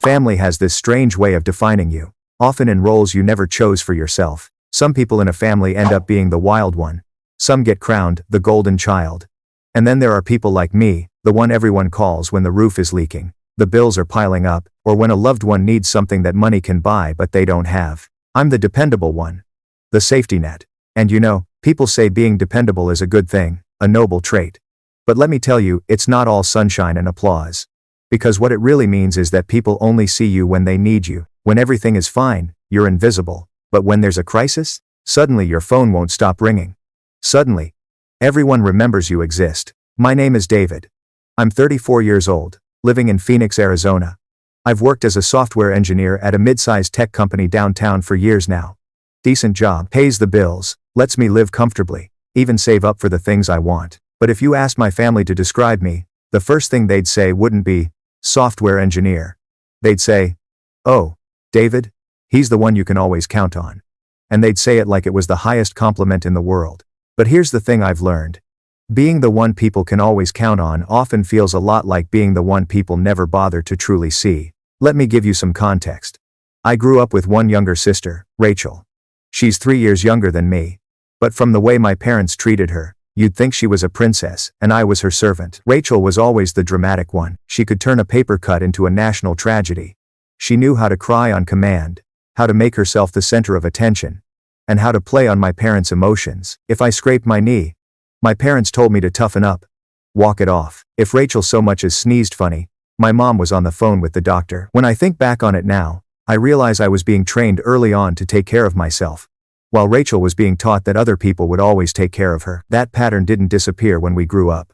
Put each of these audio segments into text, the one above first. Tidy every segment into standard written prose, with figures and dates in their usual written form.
Family has this strange way of defining you, often in roles you never chose for yourself. Some people in a family end up being the wild one. Some get crowned the golden child. And then there are people like me, the one everyone calls when the roof is leaking, the bills are piling up, or when a loved one needs something that money can buy but they don't have. I'm the dependable one. The safety net. And you know, people say being dependable is a good thing, a noble trait. But let me tell you, it's not all sunshine and applause. Because what it really means is that people only see you when they need you. When everything is fine, you're invisible. But when there's a crisis, suddenly your phone won't stop ringing. Suddenly, everyone remembers you exist. My name is David. I'm 34 years old, living in Phoenix, Arizona. I've worked as a software engineer at a mid-sized tech company downtown for years now. Decent job, pays the bills, lets me live comfortably, even save up for the things I want. But if you asked my family to describe me, the first thing they'd say wouldn't be, software engineer. They'd say, oh, David? He's the one you can always count on. And they'd say it like it was the highest compliment in the world. But here's the thing I've learned. Being the one people can always count on often feels a lot like being the one people never bother to truly see. Let me give you some context. I grew up with one younger sister, Rachel. She's 3 years younger than me. But from the way my parents treated her, you'd think she was a princess, and I was her servant. Rachel was always the dramatic one. She could turn a paper cut into a national tragedy. She knew how to cry on command, how to make herself the center of attention, and how to play on my parents' emotions. If I scraped my knee, my parents told me to toughen up, walk it off. If Rachel so much as sneezed funny, my mom was on the phone with the doctor. When I think back on it now, I realize I was being trained early on to take care of myself, while Rachel was being taught that other people would always take care of her. That pattern didn't disappear when we grew up.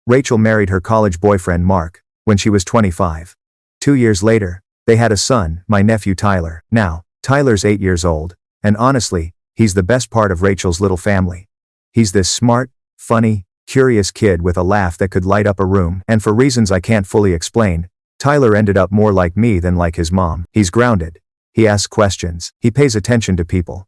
Rachel married her college boyfriend Mark when she was 25. 2 years later, they had a son, my nephew Tyler. Now, Tyler's 8 years old, and honestly, he's the best part of Rachel's little family. He's this smart, funny, curious kid with a laugh that could light up a room, and for reasons I can't fully explain, Tyler ended up more like me than like his mom. He's grounded. He asks questions. He pays attention to people.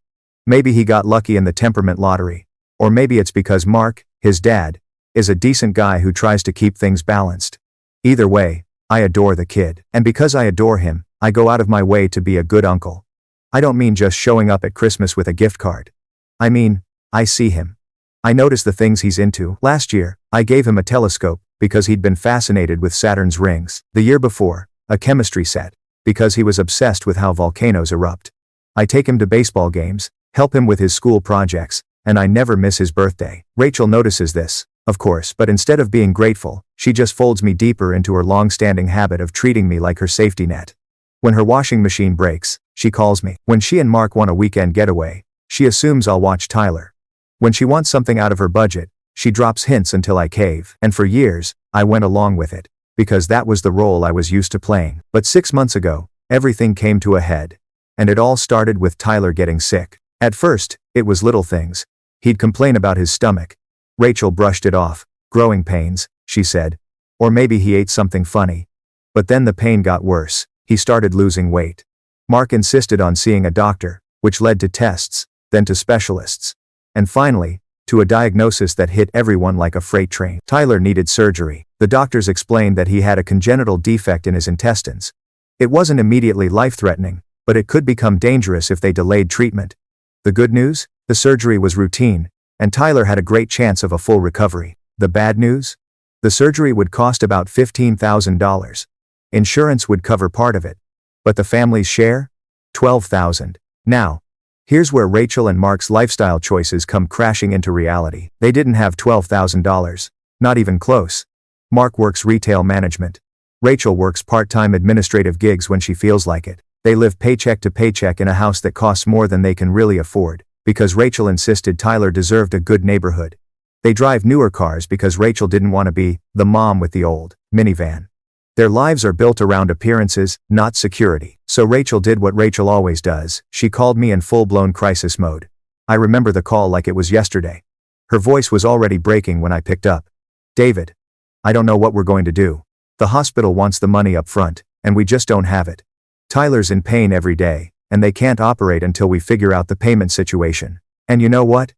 Maybe he got lucky in the temperament lottery. Or maybe it's because Mark, his dad, is a decent guy who tries to keep things balanced. Either way, I adore the kid. And because I adore him, I go out of my way to be a good uncle. I don't mean just showing up at Christmas with a gift card. I mean, I see him. I notice the things he's into. Last year, I gave him a telescope because he'd been fascinated with Saturn's rings. The year before, a chemistry set because he was obsessed with how volcanoes erupt. I take him to baseball games, help him with his school projects, and I never miss his birthday. Rachel notices this, of course, but instead of being grateful, she just folds me deeper into her long-standing habit of treating me like her safety net. When her washing machine breaks, she calls me. When she and Mark want a weekend getaway, she assumes I'll watch Tyler. When she wants something out of her budget, she drops hints until I cave. And for years, I went along with it, because that was the role I was used to playing. But 6 months ago, everything came to a head. And it all started with Tyler getting sick. At first, it was little things. He'd complain about his stomach. Rachel brushed it off. Growing pains, she said. Or maybe he ate something funny. But then the pain got worse. He started losing weight. Mark insisted on seeing a doctor, which led to tests, then to specialists. And finally, to a diagnosis that hit everyone like a freight train. Tyler needed surgery. The doctors explained that he had a congenital defect in his intestines. It wasn't immediately life-threatening, but it could become dangerous if they delayed treatment. The good news? The surgery was routine, and Tyler had a great chance of a full recovery. The bad news? The surgery would cost about $15,000. Insurance would cover part of it. But the family's share? $12,000. Now, here's where Rachel and Mark's lifestyle choices come crashing into reality. They didn't have $12,000. Not even close. Mark works retail management. Rachel works part-time administrative gigs when she feels like it. They live paycheck to paycheck in a house that costs more than they can really afford, because Rachel insisted Tyler deserved a good neighborhood. They drive newer cars because Rachel didn't want to be the mom with the old minivan. Their lives are built around appearances, not security. So Rachel did what Rachel always does. She called me in full-blown crisis mode. I remember the call like it was yesterday. Her voice was already breaking when I picked up. David, I don't know what we're going to do. The hospital wants the money up front, and we just don't have it. Tyler's in pain every day, and they can't operate until we figure out the payment situation. And you know what?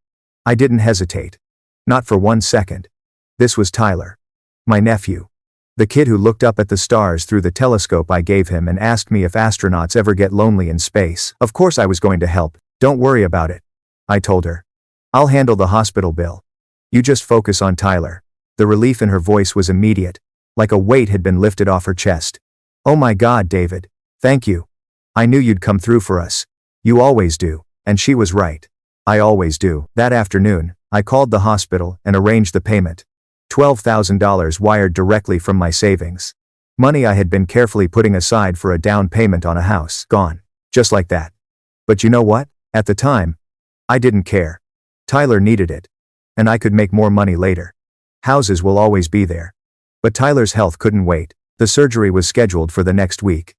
I didn't hesitate. Not for 1 second. This was Tyler. My nephew. The kid who looked up at the stars through the telescope I gave him and asked me if astronauts ever get lonely in space. Of course I was going to help. Don't worry about it, I told her. I'll handle the hospital bill. You just focus on Tyler. The relief in her voice was immediate, like a weight had been lifted off her chest. Oh my God, David. Thank you. I knew you'd come through for us. You always do. And she was right. I always do. That afternoon, I called the hospital and arranged the payment. $12,000 wired directly from my savings. Money I had been carefully putting aside for a down payment on a house. Gone. Just like that. But you know what? At the time, I didn't care. Tyler needed it. And I could make more money later. Houses will always be there. But Tyler's health couldn't wait. The surgery was scheduled for the next week.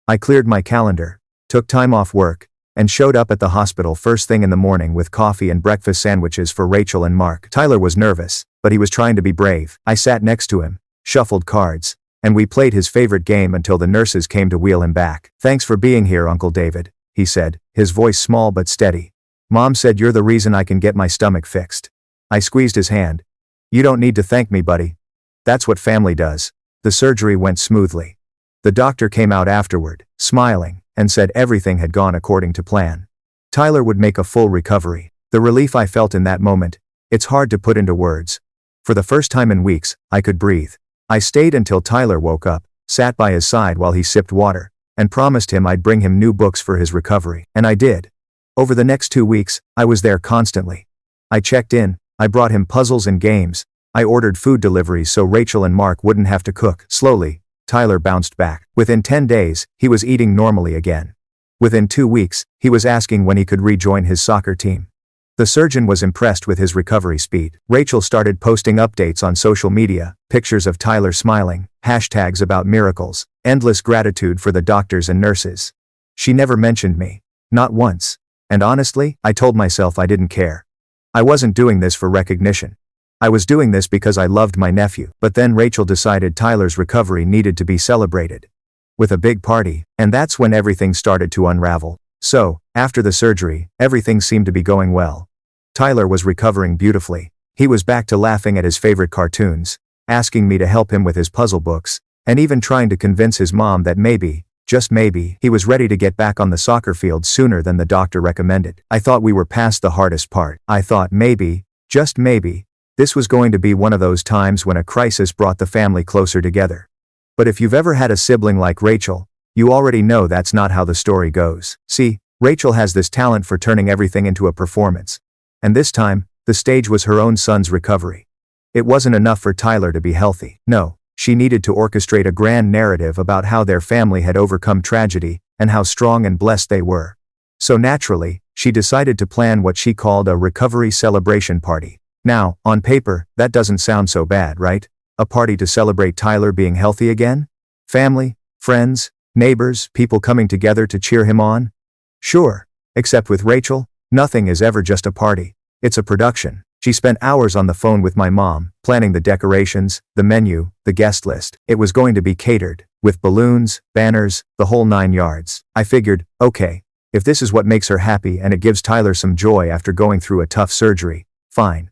I cleared my calendar, took time off work, and showed up at the hospital first thing in the morning with coffee and breakfast sandwiches for Rachel and Mark. Tyler was nervous, but he was trying to be brave. I sat next to him, shuffled cards, and we played his favorite game until the nurses came to wheel him back. Thanks for being here, Uncle David, he said, his voice small but steady. Mom said you're the reason I can get my stomach fixed. I squeezed his hand. You don't need to thank me, buddy. That's what family does. The surgery went smoothly. The doctor came out afterward, smiling, and said everything had gone according to plan. Tyler would make a full recovery. The relief I felt in that moment, it's hard to put into words. For the first time in weeks, I could breathe. I stayed until Tyler woke up, sat by his side while he sipped water, and promised him I'd bring him new books for his recovery. And I did. Over the next 2 weeks, I was there constantly. I checked in, I brought him puzzles and games, I ordered food deliveries so Rachel and Mark wouldn't have to cook. Slowly, Tyler bounced back. Within 10 days, he was eating normally again. Within 2 weeks, he was asking when he could rejoin his soccer team. The surgeon was impressed with his recovery speed. Rachel started posting updates on social media, pictures of Tyler smiling, hashtags about miracles, endless gratitude for the doctors and nurses. She never mentioned me. Not once. And honestly, I told myself I didn't care. I wasn't doing this for recognition. I was doing this because I loved my nephew. But then Rachel decided Tyler's recovery needed to be celebrated. With a big party, and that's when everything started to unravel. So, after the surgery, everything seemed to be going well. Tyler was recovering beautifully. He was back to laughing at his favorite cartoons, asking me to help him with his puzzle books, and even trying to convince his mom that maybe, just maybe, he was ready to get back on the soccer field sooner than the doctor recommended. I thought we were past the hardest part. I thought maybe, just maybe, this was going to be one of those times when a crisis brought the family closer together. But if you've ever had a sibling like Rachel, you already know that's not how the story goes. See, Rachel has this talent for turning everything into a performance. And this time, the stage was her own son's recovery. It wasn't enough for Tyler to be healthy. No, she needed to orchestrate a grand narrative about how their family had overcome tragedy, and how strong and blessed they were. So naturally, she decided to plan what she called a recovery celebration party. Now, on paper, that doesn't sound so bad, right? A party to celebrate Tyler being healthy again? Family, friends, neighbors, people coming together to cheer him on? Sure. Except with Rachel, nothing is ever just a party. It's a production. She spent hours on the phone with my mom, planning the decorations, the menu, the guest list. It was going to be catered, with balloons, banners, the whole 9 yards. I figured, okay, if this is what makes her happy and it gives Tyler some joy after going through a tough surgery, fine.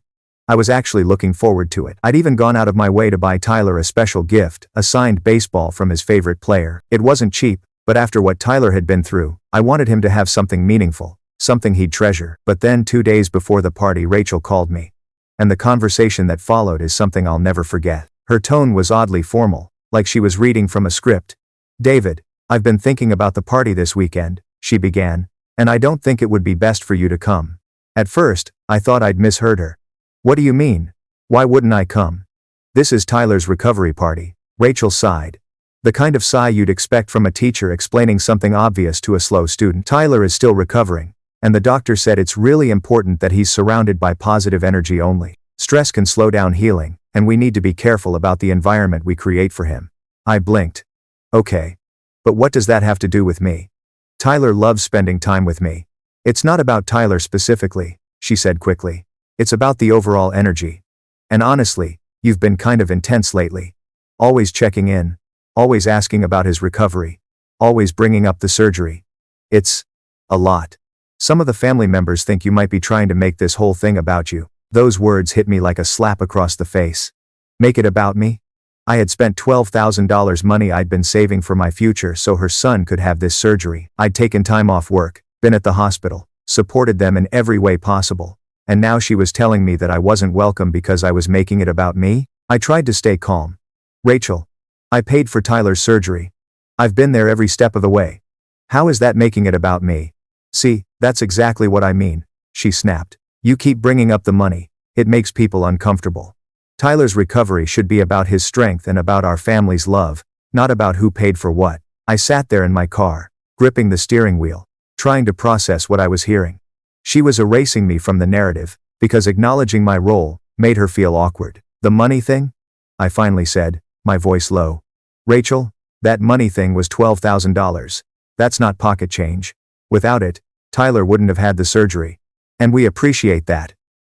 I was actually looking forward to it. I'd even gone out of my way to buy Tyler a special gift, a signed baseball from his favorite player. It wasn't cheap, but after what Tyler had been through, I wanted him to have something meaningful, something he'd treasure. But then 2 days before the party, Rachel called me. And the conversation that followed is something I'll never forget. Her tone was oddly formal, like she was reading from a script. David, I've been thinking about the party this weekend, she began, and I don't think it would be best for you to come. At first, I thought I'd misheard her. What do you mean? Why wouldn't I come? This is Tyler's recovery party. Rachel sighed. The kind of sigh you'd expect from a teacher explaining something obvious to a slow student. Tyler is still recovering, and the doctor said it's really important that he's surrounded by positive energy only. Stress can slow down healing, and we need to be careful about the environment we create for him. I blinked. Okay. But what does that have to do with me? Tyler loves spending time with me. It's not about Tyler specifically, she said quickly. It's about the overall energy. And honestly, you've been kind of intense lately. Always checking in. Always asking about his recovery. Always bringing up the surgery. It's a lot. Some of the family members think you might be trying to make this whole thing about you. Those words hit me like a slap across the face. Make it about me? I had spent $12,000 money I'd been saving for my future so her son could have this surgery. I'd taken time off work, been at the hospital, supported them in every way possible. And now she was telling me that I wasn't welcome because I was making it about me? I tried to stay calm. Rachel, I paid for Tyler's surgery. I've been there every step of the way. How is that making it about me? See, that's exactly what I mean, she snapped. You keep bringing up the money. It makes people uncomfortable. Tyler's recovery should be about his strength and about our family's love, not about who paid for what. I sat there in my car, gripping the steering wheel, trying to process what I was hearing. She was erasing me from the narrative, because acknowledging my role made her feel awkward. The money thing? I finally said, my voice low. Rachel, that money thing was $12,000. That's not pocket change. Without it, Tyler wouldn't have had the surgery. And we appreciate that.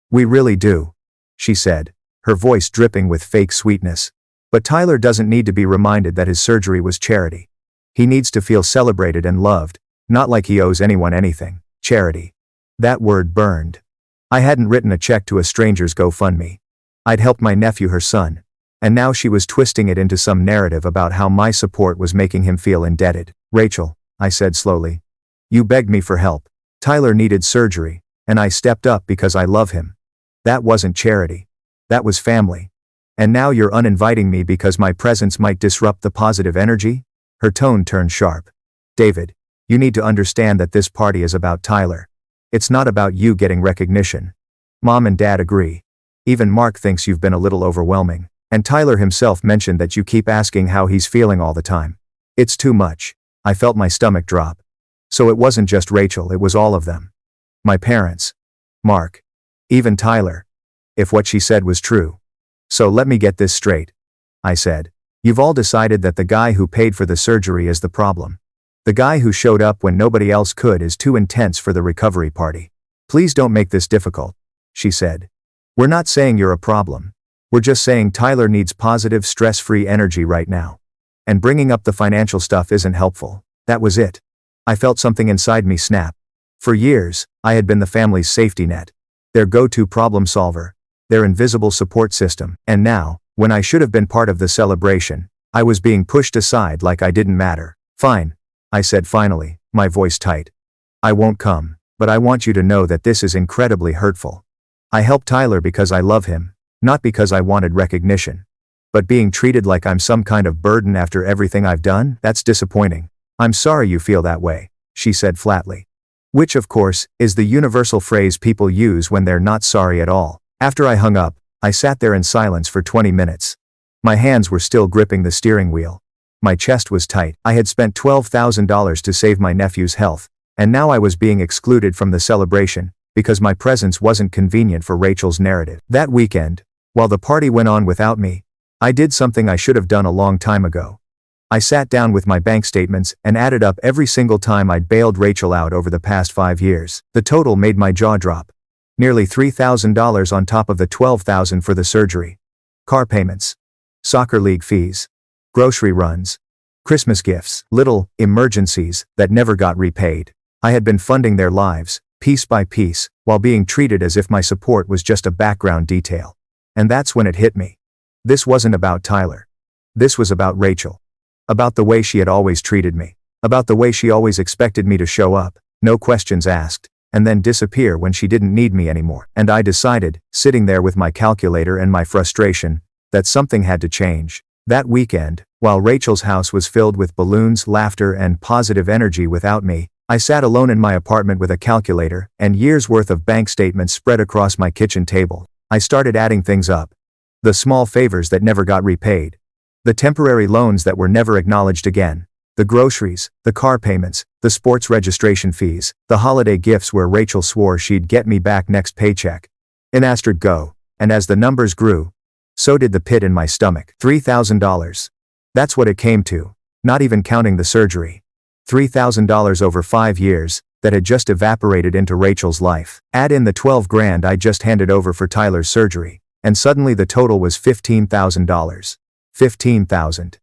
We really do, she said, her voice dripping with fake sweetness. But Tyler doesn't need to be reminded that his surgery was charity. He needs to feel celebrated and loved, not like he owes anyone anything. Charity. That word burned. I hadn't written a check to a stranger's GoFundMe. I'd helped my nephew, her son. And now she was twisting it into some narrative about how my support was making him feel indebted. Rachel, I said slowly. You begged me for help. Tyler needed surgery, and I stepped up because I love him. That wasn't charity. That was family. And now you're uninviting me because my presence might disrupt the positive energy? Her tone turned sharp. David, you need to understand that this party is about Tyler. It's not about you getting recognition. Mom and Dad agree. Even Mark thinks you've been a little overwhelming. And Tyler himself mentioned that you keep asking how he's feeling all the time. It's too much. I felt my stomach drop. So it wasn't just Rachel, it was all of them. My parents. Mark. Even Tyler. If what she said was true. So let me get this straight. I said. You've all decided that the guy who paid for the surgery is the problem. The guy who showed up when nobody else could is too intense for the recovery party. Please don't make this difficult, she said. We're not saying you're a problem. We're just saying Tyler needs positive, stress-free energy right now. And bringing up the financial stuff isn't helpful. That was it. I felt something inside me snap. For years, I had been the family's safety net. Their go-to problem solver. Their invisible support system. And now, when I should have been part of the celebration, I was being pushed aside like I didn't matter. Fine, I said finally, my voice tight. I won't come, but I want you to know that this is incredibly hurtful. I helped Tyler because I love him, not because I wanted recognition. But being treated like I'm some kind of burden after everything I've done, that's disappointing. I'm sorry you feel that way, she said flatly. Which, of course, is the universal phrase people use when they're not sorry at all. After I hung up, I sat there in silence for 20 minutes. My hands were still gripping the steering wheel. My chest was tight. I had spent $12,000 to save my nephew's health, and now I was being excluded from the celebration, because my presence wasn't convenient for Rachel's narrative. That weekend, while the party went on without me, I did something I should have done a long time ago. I sat down with my bank statements and added up every single time I'd bailed Rachel out over the past 5 years. The total made my jaw drop. Nearly $3,000 on top of the $12,000 for the surgery. Car payments. Soccer league fees. Grocery runs. Christmas gifts. Little emergencies that never got repaid. I had been funding their lives, piece by piece, while being treated as if my support was just a background detail. And that's when it hit me. This wasn't about Tyler. This was about Rachel. About the way she had always treated me. About the way she always expected me to show up, no questions asked, and then disappear when she didn't need me anymore. And I decided, sitting there with my calculator and my frustration, that something had to change. That weekend, while Rachel's house was filled with balloons, laughter, and positive energy without me, I sat alone in my apartment with a calculator and years' worth of bank statements spread across my kitchen table. I started adding things up. The small favors that never got repaid. The temporary loans that were never acknowledged again. The groceries, the car payments, the sports registration fees, the holiday gifts where Rachel swore she'd get me back next paycheck. In Astrid go, and as the numbers grew, so did the pit in my stomach. $3,000. That's what it came to, not even counting the surgery. $3,000 over 5 years, that had just evaporated into Rachel's life. Add in the $12,000 I just handed over for Tyler's surgery, and suddenly the total was $15,000. $15,000.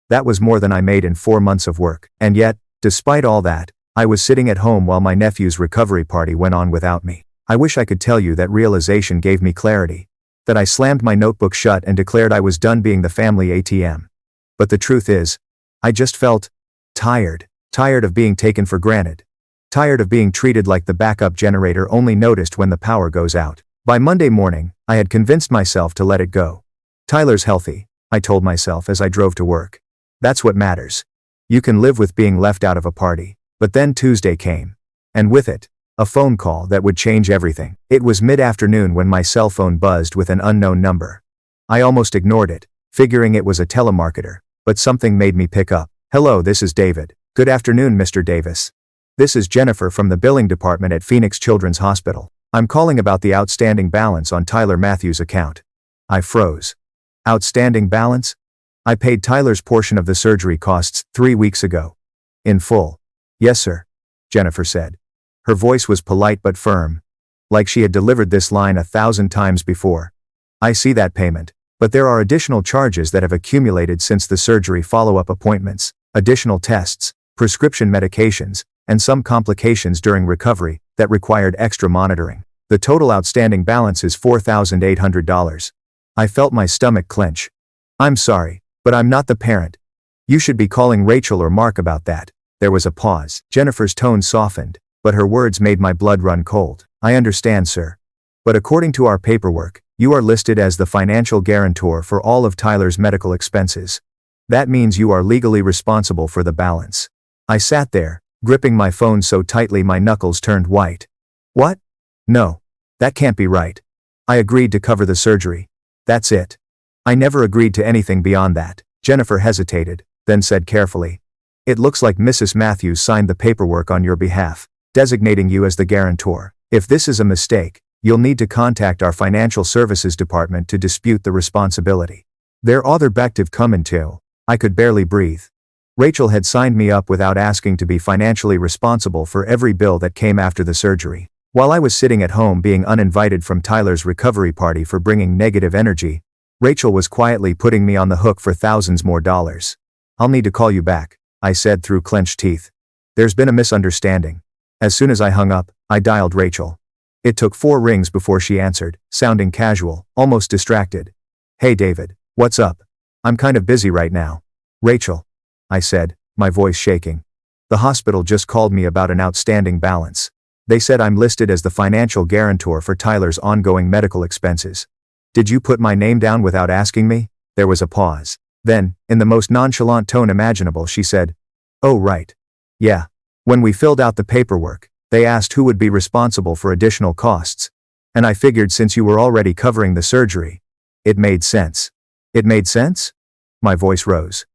That was more than I made in 4 months of work. And yet, despite all that, I was sitting at home while my nephew's recovery party went on without me. I wish I could tell you that realization gave me clarity. That I slammed my notebook shut and declared I was done being the family ATM. But the truth is, I just felt tired. Tired of being taken for granted. Tired of being treated like the backup generator only noticed when the power goes out. By Monday morning, I had convinced myself to let it go. Tyler's healthy, I told myself as I drove to work. That's what matters. You can live with being left out of a party. But then Tuesday came. And with it, a phone call that would change everything. It was mid-afternoon when my cell phone buzzed with an unknown number. I almost ignored it, figuring it was a telemarketer, but something made me pick up. Hello, this is David. Good afternoon, Mr. Davis. This is Jennifer from the billing department at Phoenix Children's Hospital. I'm calling about the outstanding balance on Tyler Matthews' account. I froze. Outstanding balance? I paid Tyler's portion of the surgery costs 3 weeks ago. In full. Yes, sir, Jennifer said. Her voice was polite but firm, like she had delivered this line 1,000 times before. I see that payment, but there are additional charges that have accumulated since the surgery, follow-up appointments, additional tests, prescription medications, and some complications during recovery that required extra monitoring. The total outstanding balance is $4,800. I felt my stomach clench. I'm sorry, but I'm not the parent. You should be calling Rachel or Mark about that. There was a pause. Jennifer's tone softened, but her words made my blood run cold. I understand, sir. But according to our paperwork, you are listed as the financial guarantor for all of Tyler's medical expenses. That means you are legally responsible for the balance. I sat there, gripping my phone so tightly my knuckles turned white. What? No. That can't be right. I agreed to cover the surgery. That's it. I never agreed to anything beyond that. Jennifer hesitated, then said carefully. It looks like Mrs. Matthews signed the paperwork on your behalf, designating you as the guarantor. If this is a mistake, you'll need to contact our financial services department to dispute the responsibility. Their other bactive coming too. I could barely breathe. Rachel had signed me up without asking to be financially responsible for every bill that came after the surgery. While I was sitting at home being uninvited from Tyler's recovery party for bringing negative energy, Rachel was quietly putting me on the hook for thousands more dollars. I'll need to call you back, I said through clenched teeth. There's been a misunderstanding. As soon as I hung up, I dialed Rachel. It took 4 rings before she answered, sounding casual, almost distracted. Hey David, what's up? I'm kind of busy right now. Rachel, I said, my voice shaking. The hospital just called me about an outstanding balance. They said I'm listed as the financial guarantor for Tyler's ongoing medical expenses. Did you put my name down without asking me? There was a pause. Then, in the most nonchalant tone imaginable, she said, Oh right. Yeah. When we filled out the paperwork, they asked who would be responsible for additional costs. And I figured since you were already covering the surgery, it made sense. It made sense? My voice rose.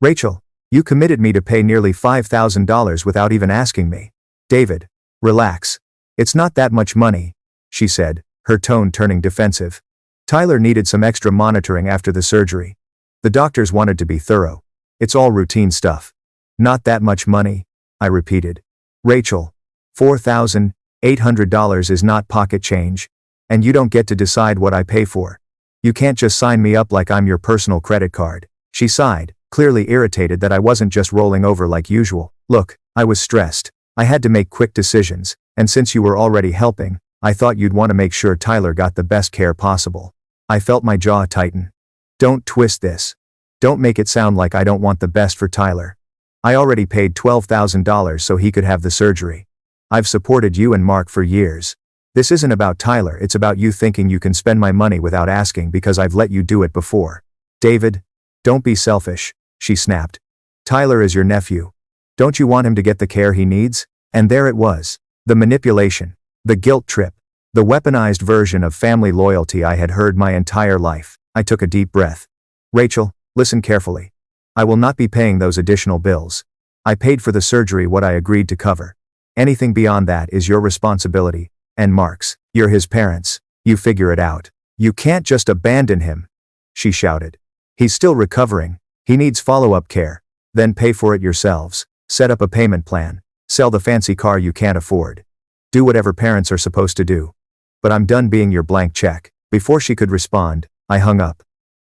Rachel, you committed me to pay nearly $5,000 without even asking me. David, relax. It's not that much money, she said, her tone turning defensive. Tyler needed some extra monitoring after the surgery. The doctors wanted to be thorough. It's all routine stuff. Not that much money, I repeated. Rachel, $4,800 is not pocket change. And you don't get to decide what I pay for. You can't just sign me up like I'm your personal credit card. She sighed, clearly irritated that I wasn't just rolling over like usual. Look, I was stressed. I had to make quick decisions, and since you were already helping, I thought you'd want to make sure Tyler got the best care possible. I felt my jaw tighten. Don't twist this. Don't make it sound like I don't want the best for Tyler. I already paid $12,000 so he could have the surgery. I've supported you and Mark for years. This isn't about Tyler, it's about you thinking you can spend my money without asking because I've let you do it before. David, don't be selfish, she snapped. Tyler is your nephew. Don't you want him to get the care he needs? And there it was. The manipulation. The guilt trip. The weaponized version of family loyalty I had heard my entire life. I took a deep breath. Rachel, listen carefully. I will not be paying those additional bills. I paid for the surgery what I agreed to cover. Anything beyond that is your responsibility, and Mark's. You're his parents. You figure it out. You can't just abandon him, she shouted. He's still recovering. He needs follow-up care. Then pay for it yourselves. Set up a payment plan. Sell the fancy car you can't afford. Do whatever parents are supposed to do. But I'm done being your blank check. Before she could respond, I hung up.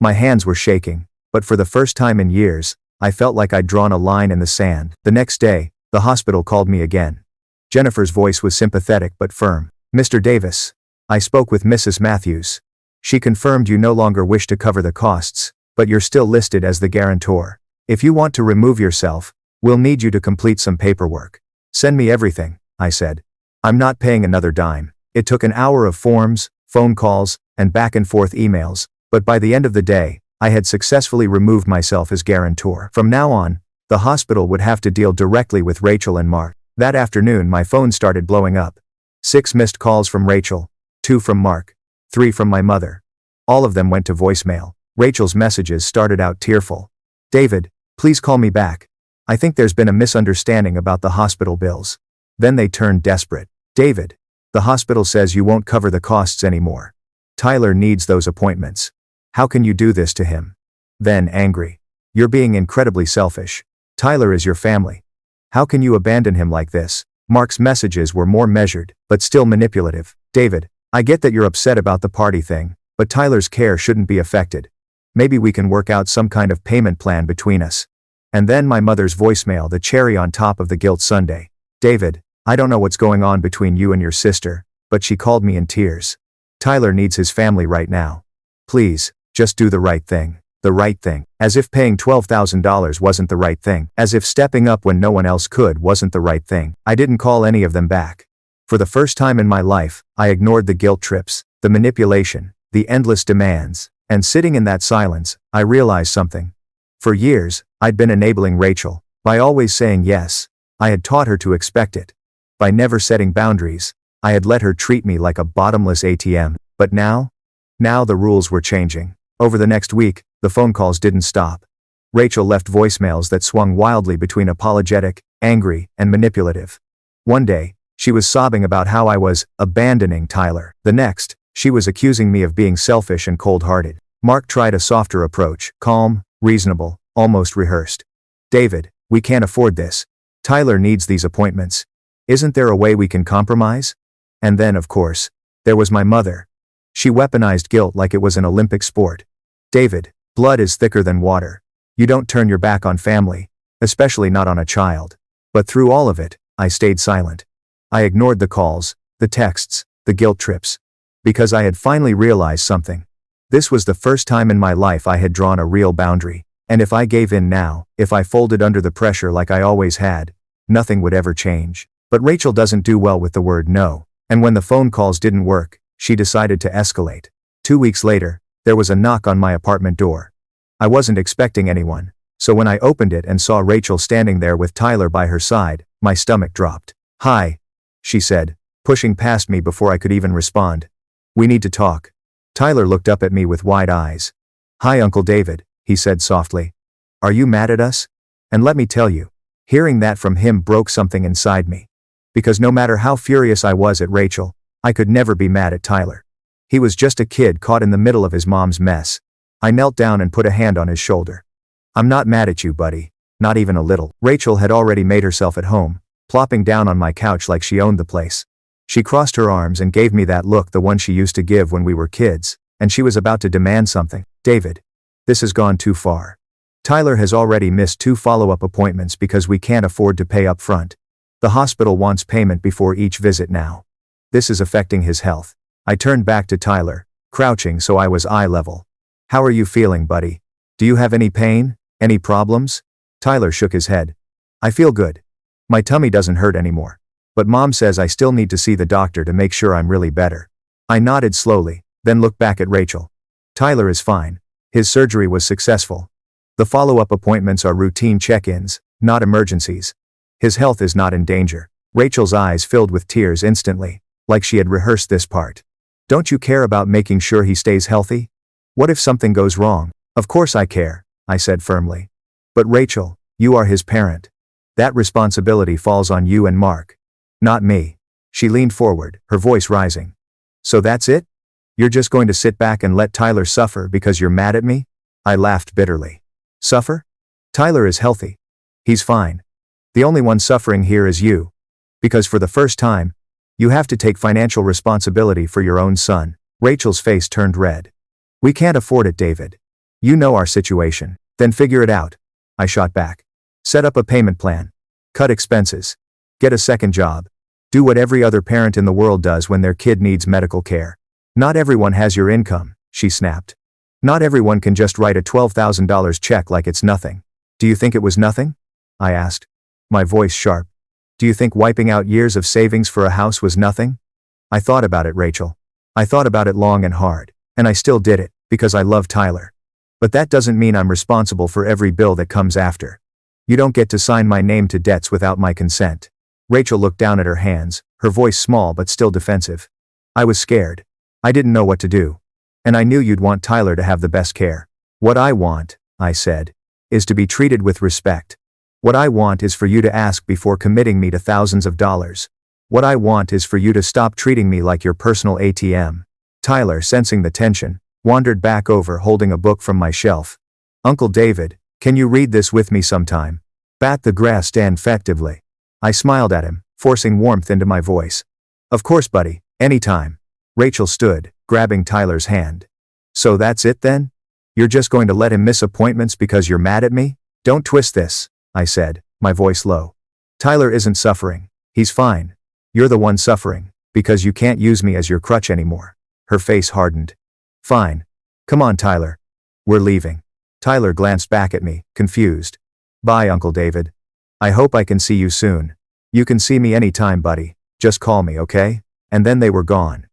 My hands were shaking, but for the first time in years, I felt like I'd drawn a line in the sand. The next day, the hospital called me again. Jennifer's voice was sympathetic but firm. Mr. Davis. I spoke with Mrs. Matthews. She confirmed you no longer wish to cover the costs, but you're still listed as the guarantor. If you want to remove yourself, we'll need you to complete some paperwork. Send me everything, I said. I'm not paying another dime. It took an hour of forms, phone calls, and back and forth emails, but by the end of the day, I had successfully removed myself as guarantor. From now on, the hospital would have to deal directly with Rachel and Mark. That afternoon my phone started blowing up. 6 missed calls from Rachel, 2 from Mark, 3 from my mother. All of them went to voicemail. Rachel's messages started out tearful. David, please call me back. I think there's been a misunderstanding about the hospital bills. Then they turned desperate. David, the hospital says you won't cover the costs anymore. Tyler needs those appointments. How can you do this to him? Then angry. You're being incredibly selfish. Tyler is your family. How can you abandon him like this? Mark's messages were more measured, but still manipulative. David, I get that you're upset about the party thing, but Tyler's care shouldn't be affected. Maybe we can work out some kind of payment plan between us. And then my mother's voicemail, the cherry on top of the guilt sundae. David, I don't know what's going on between you and your sister, but she called me in tears. Tyler needs his family right now. Please, just do the right thing. The right thing. As if paying $12,000 wasn't the right thing. As if stepping up when no one else could wasn't the right thing. I didn't call any of them back. For the first time in my life, I ignored the guilt trips, the manipulation, the endless demands, and sitting in that silence, I realized something. For years, I'd been enabling Rachel. By always saying yes, I had taught her to expect it. By never setting boundaries, I had let her treat me like a bottomless ATM. But now the rules were changing. Over the next week, the phone calls didn't stop. Rachel left voicemails that swung wildly between apologetic, angry, and manipulative. One day, she was sobbing about how I was abandoning Tyler. The next, she was accusing me of being selfish and cold-hearted. Mark tried a softer approach, calm, reasonable, almost rehearsed. David, we can't afford this. Tyler needs these appointments. Isn't there a way we can compromise? And then, of course, there was my mother. She weaponized guilt like it was an Olympic sport. David, blood is thicker than water. You don't turn your back on family, especially not on a child. But through all of it, I stayed silent. I ignored the calls, the texts, the guilt trips. Because I had finally realized something. This was the first time in my life I had drawn a real boundary. And if I gave in now, if I folded under the pressure like I always had, nothing would ever change. But Rachel doesn't do well with the word no. And when the phone calls didn't work, she decided to escalate. 2 weeks later, there was a knock on my apartment door. I wasn't expecting anyone, so when I opened it and saw Rachel standing there with Tyler by her side, my stomach dropped. Hi, she said, pushing past me before I could even respond. We need to talk. Tyler looked up at me with wide eyes. Hi, Uncle David, he said softly. Are you mad at us? And let me tell you, hearing that from him broke something inside me. Because no matter how furious I was at Rachel, I could never be mad at Tyler. He was just a kid caught in the middle of his mom's mess. I knelt down and put a hand on his shoulder. I'm not mad at you, buddy. Not even a little. Rachel had already made herself at home, plopping down on my couch like she owned the place. She crossed her arms and gave me that look, the one she used to give when we were kids, and she was about to demand something. David, this has gone too far. Tyler has already missed 2 follow-up appointments because we can't afford to pay up front. The hospital wants payment before each visit now. This is affecting his health. I turned back to Tyler, crouching so I was eye level. How are you feeling, buddy? Do you have any pain? Any problems? Tyler shook his head. I feel good. My tummy doesn't hurt anymore. But Mom says I still need to see the doctor to make sure I'm really better. I nodded slowly, then looked back at Rachel. Tyler is fine. His surgery was successful. The follow-up appointments are routine check-ins, not emergencies. His health is not in danger. Rachel's eyes filled with tears instantly, like she had rehearsed this part. Don't you care about making sure he stays healthy? What if something goes wrong? Of course I care, I said firmly. But Rachel, you are his parent. That responsibility falls on you and Mark. Not me. She leaned forward, her voice rising. So that's it? You're just going to sit back and let Tyler suffer because you're mad at me? I laughed bitterly. Suffer? Tyler is healthy. He's fine. The only one suffering here is you. Because for the first time, you have to take financial responsibility for your own son. Rachel's face turned red. We can't afford it, David. You know our situation. Then figure it out. I shot back. Set up a payment plan. Cut expenses. Get a second job. Do what every other parent in the world does when their kid needs medical care. Not everyone has your income, she snapped. Not everyone can just write a $12,000 check like it's nothing. Do you think it was nothing? I asked, my voice sharp. Do you think wiping out years of savings for a house was nothing? I thought about it, Rachel. I thought about it long and hard, and I still did it, because I love Tyler. But that doesn't mean I'm responsible for every bill that comes after. You don't get to sign my name to debts without my consent. Rachel looked down at her hands, her voice small but still defensive. I was scared. I didn't know what to do. And I knew you'd want Tyler to have the best care. What I want, I said, is to be treated with respect. What I want is for you to ask before committing me to thousands of dollars. What I want is for you to stop treating me like your personal ATM. Tyler, sensing the tension, wandered back over holding a book from my shelf. Uncle David, can you read this with me sometime? Bat the grass effectively. I smiled at him, forcing warmth into my voice. Of course, buddy, anytime. Rachel stood, grabbing Tyler's hand. So that's it then? You're just going to let him miss appointments because you're mad at me? Don't twist this, I said, my voice low. Tyler isn't suffering. He's fine. You're the one suffering, because you can't use me as your crutch anymore. Her face hardened. Fine. Come on, Tyler. We're leaving. Tyler glanced back at me, confused. Bye, Uncle David. I hope I can see you soon. You can see me anytime, buddy. Just call me, okay? And then they were gone.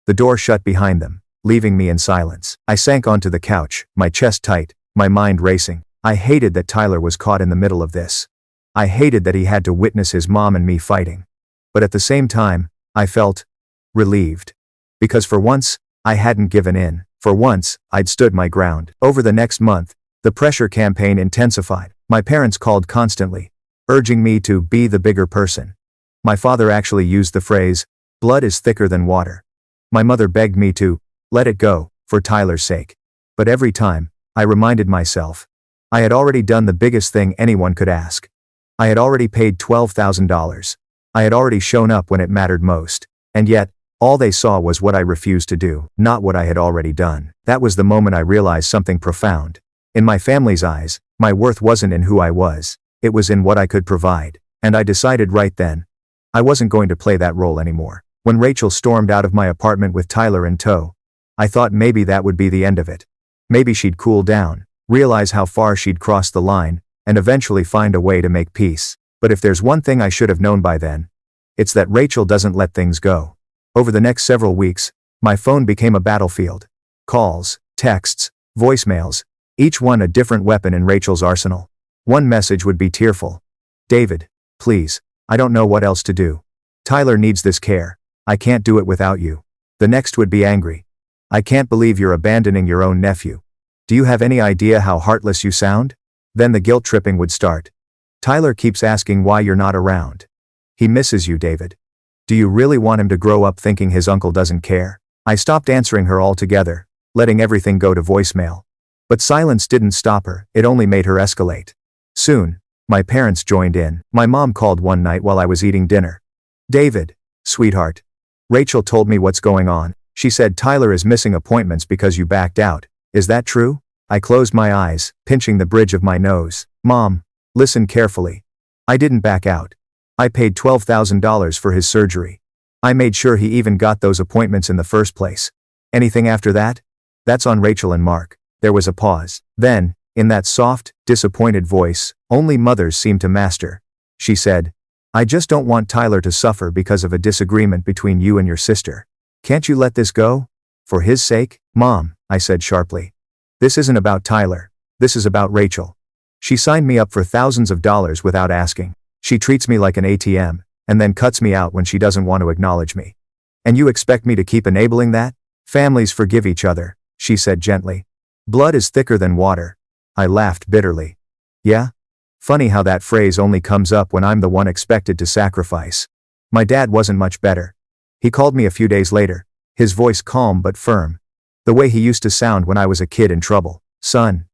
The door shut behind them, leaving me in silence. I sank onto the couch, my chest tight, my mind racing. I hated that Tyler was caught in the middle of this. I hated that he had to witness his mom and me fighting. But at the same time, I felt relieved. Because for once, I hadn't given in. For once, I'd stood my ground. Over the next month, the pressure campaign intensified. My parents called constantly, urging me to be the bigger person. My father actually used the phrase, blood is thicker than water. My mother begged me to let it go, for Tyler's sake. But every time, I reminded myself, I had already done the biggest thing anyone could ask. I had already paid $12,000. I had already shown up when it mattered most. And yet, all they saw was what I refused to do, not what I had already done. That was the moment I realized something profound. In my family's eyes, my worth wasn't in who I was. It was in what I could provide. And I decided right then, I wasn't going to play that role anymore. When Rachel stormed out of my apartment with Tyler in tow, I thought maybe that would be the end of it. Maybe she'd cool down, realize how far she'd crossed the line, and eventually find a way to make peace. But if there's one thing I should have known by then, it's that Rachel doesn't let things go. Over the next several weeks, my phone became a battlefield. Calls, texts, voicemails, each one a different weapon in Rachel's arsenal. One message would be tearful. David, please, I don't know what else to do. Tyler needs this care. I can't do it without you. The next would be angry. I can't believe you're abandoning your own nephew. Do you have any idea how heartless you sound? Then the guilt tripping would start. Tyler keeps asking why you're not around. He misses you, David. Do you really want him to grow up thinking his uncle doesn't care? I stopped answering her altogether, letting everything go to voicemail. But silence didn't stop her, it only made her escalate. Soon, my parents joined in. My mom called one night while I was eating dinner. David, sweetheart. Rachel told me what's going on. She said Tyler is missing appointments because you backed out. Is that true? I closed my eyes, pinching the bridge of my nose. Mom, listen carefully. I didn't back out. I paid $12,000 for his surgery. I made sure he even got those appointments in the first place. Anything after that? That's on Rachel and Mark. There was a pause. Then, in that soft, disappointed voice, only mothers seem to master, she said, I just don't want Tyler to suffer because of a disagreement between you and your sister. Can't you let this go? For his sake? Mom, I said sharply. This isn't about Tyler. This is about Rachel. She signed me up for thousands of dollars without asking. She treats me like an ATM, and then cuts me out when she doesn't want to acknowledge me. And you expect me to keep enabling that? Families forgive each other, she said gently. Blood is thicker than water. I laughed bitterly. Yeah? Funny how that phrase only comes up when I'm the one expected to sacrifice. My dad wasn't much better. He called me a few days later, his voice calm but firm. The way he used to sound when I was a kid in trouble. Son,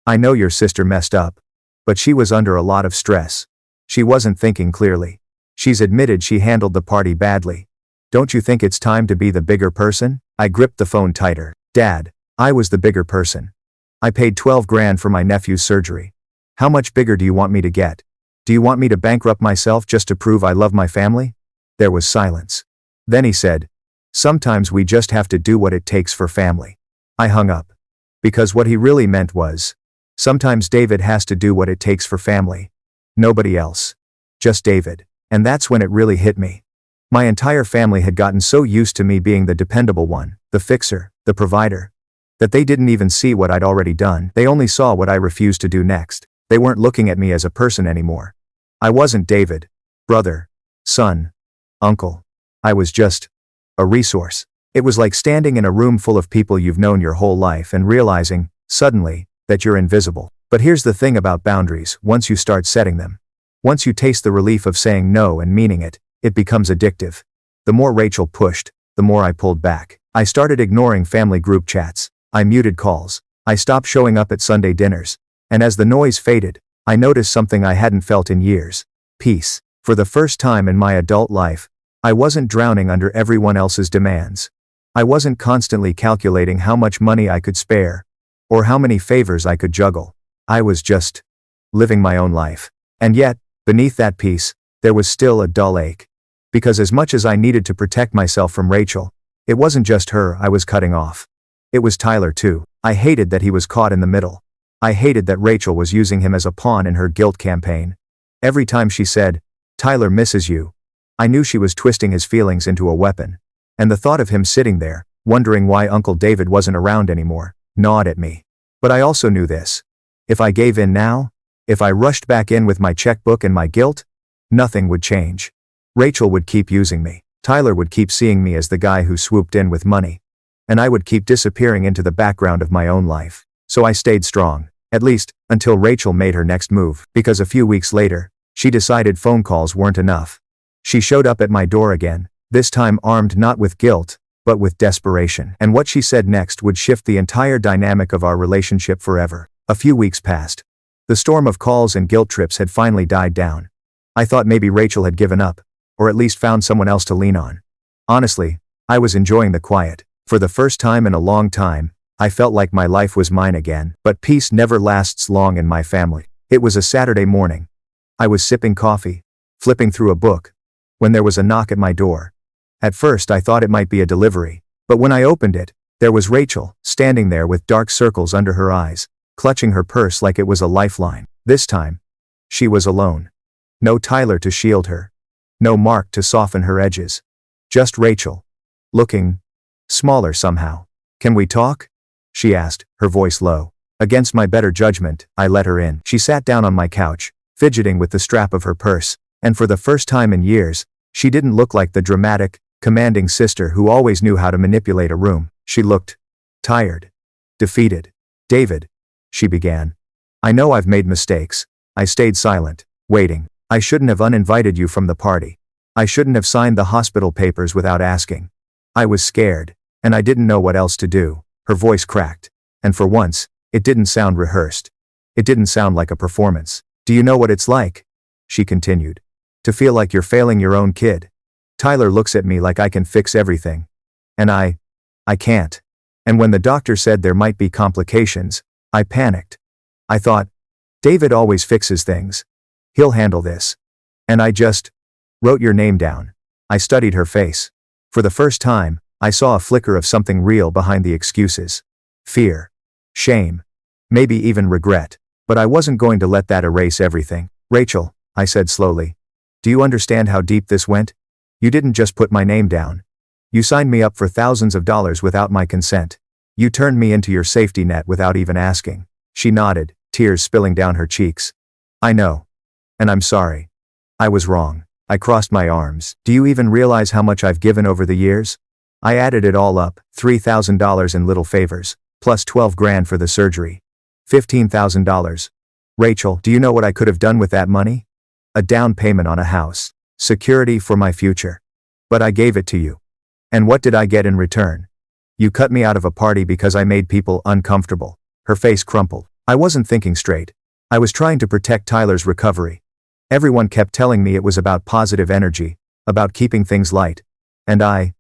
I know your sister messed up. But she was under a lot of stress. She wasn't thinking clearly. She's admitted she handled the party badly. Don't you think it's time to be the bigger person? I gripped the phone tighter. Dad, I was the bigger person. I paid $12,000 for my nephew's surgery. How much bigger do you want me to get? Do you want me to bankrupt myself just to prove I love my family? There was silence. Then he said, sometimes we just have to do what it takes for family. I hung up. Because what he really meant was, sometimes David has to do what it takes for family. Nobody else. Just David. And that's when it really hit me. My entire family had gotten so used to me being the dependable one, the fixer, the provider, that they didn't even see what I'd already done. They only saw what I refused to do next. They weren't looking at me as a person anymore. I wasn't David, brother, son, uncle. I was just a resource. It was like standing in a room full of people you've known your whole life and realizing, suddenly, that you're invisible. But here's the thing about boundaries: once you start setting them, once you taste the relief of saying no and meaning it, it becomes addictive. The more Rachel pushed, the more I pulled back. I started ignoring family group chats. I muted calls. I stopped showing up at Sunday dinners. And as the noise faded, I noticed something I hadn't felt in years: peace. For the first time in my adult life, I wasn't drowning under everyone else's demands. I wasn't constantly calculating how much money I could spare, or how many favors I could juggle. I was just living my own life. And yet, beneath that peace, there was still a dull ache. Because as much as I needed to protect myself from Rachel, it wasn't just her I was cutting off. It was Tyler too. I hated that he was caught in the middle. I hated that Rachel was using him as a pawn in her guilt campaign. Every time she said, "Tyler misses you," I knew she was twisting his feelings into a weapon. And the thought of him sitting there, wondering why Uncle David wasn't around anymore, gnawed at me. But I also knew this. If I gave in now, if I rushed back in with my checkbook and my guilt, nothing would change. Rachel would keep using me. Tyler would keep seeing me as the guy who swooped in with money. And I would keep disappearing into the background of my own life. So I stayed strong, at least, until Rachel made her next move. Because a few weeks later, she decided phone calls weren't enough. She showed up at my door again, this time armed not with guilt, but with desperation. And what she said next would shift the entire dynamic of our relationship forever. A few weeks passed. The storm of calls and guilt trips had finally died down. I thought maybe Rachel had given up, or at least found someone else to lean on. Honestly, I was enjoying the quiet. For the first time in a long time, I felt like my life was mine again. But peace never lasts long in my family. It was a Saturday morning. I was sipping coffee, flipping through a book, when there was a knock at my door. At first I thought it might be a delivery, but when I opened it, there was Rachel, standing there with dark circles under her eyes, clutching her purse like it was a lifeline. This time, she was alone. No Tyler to shield her. No Mark to soften her edges. Just Rachel. Looking smaller somehow. "Can we talk?" she asked, her voice low. Against my better judgment, I let her in. She sat down on my couch, fidgeting with the strap of her purse, and for the first time in years, she didn't look like the dramatic, commanding sister who always knew how to manipulate a room. She looked tired, defeated. "David," she began. "I know I've made mistakes." I stayed silent, waiting. "I shouldn't have uninvited you from the party. I shouldn't have signed the hospital papers without asking. I was scared, and I didn't know what else to do." Her voice cracked. And for once, it didn't sound rehearsed. It didn't sound like a performance. "Do you know what it's like?" she continued. "To feel like you're failing your own kid. Tyler looks at me like I can fix everything. And I can't. And when the doctor said there might be complications, I panicked. I thought, David always fixes things. He'll handle this. And I just wrote your name down." I studied her face. For the first time, I saw a flicker of something real behind the excuses. Fear. Shame. Maybe even regret. But I wasn't going to let that erase everything. "Rachel," I said slowly. "Do you understand how deep this went? You didn't just put my name down. You signed me up for thousands of dollars without my consent. You turned me into your safety net without even asking." She nodded, tears spilling down her cheeks. "I know. And I'm sorry. I was wrong." I crossed my arms. "Do you even realize how much I've given over the years?" I added it all up, $3,000 in little favors, plus 12 grand for the surgery. $15,000. "Rachel, do you know what I could have done with that money? A down payment on a house. Security for my future. But I gave it to you. And what did I get in return? You cut me out of a party because I made people uncomfortable." Her face crumpled. I wasn't thinking straight. I was trying to protect Tyler's recovery. Everyone kept telling me it was about positive energy, about keeping things light. And I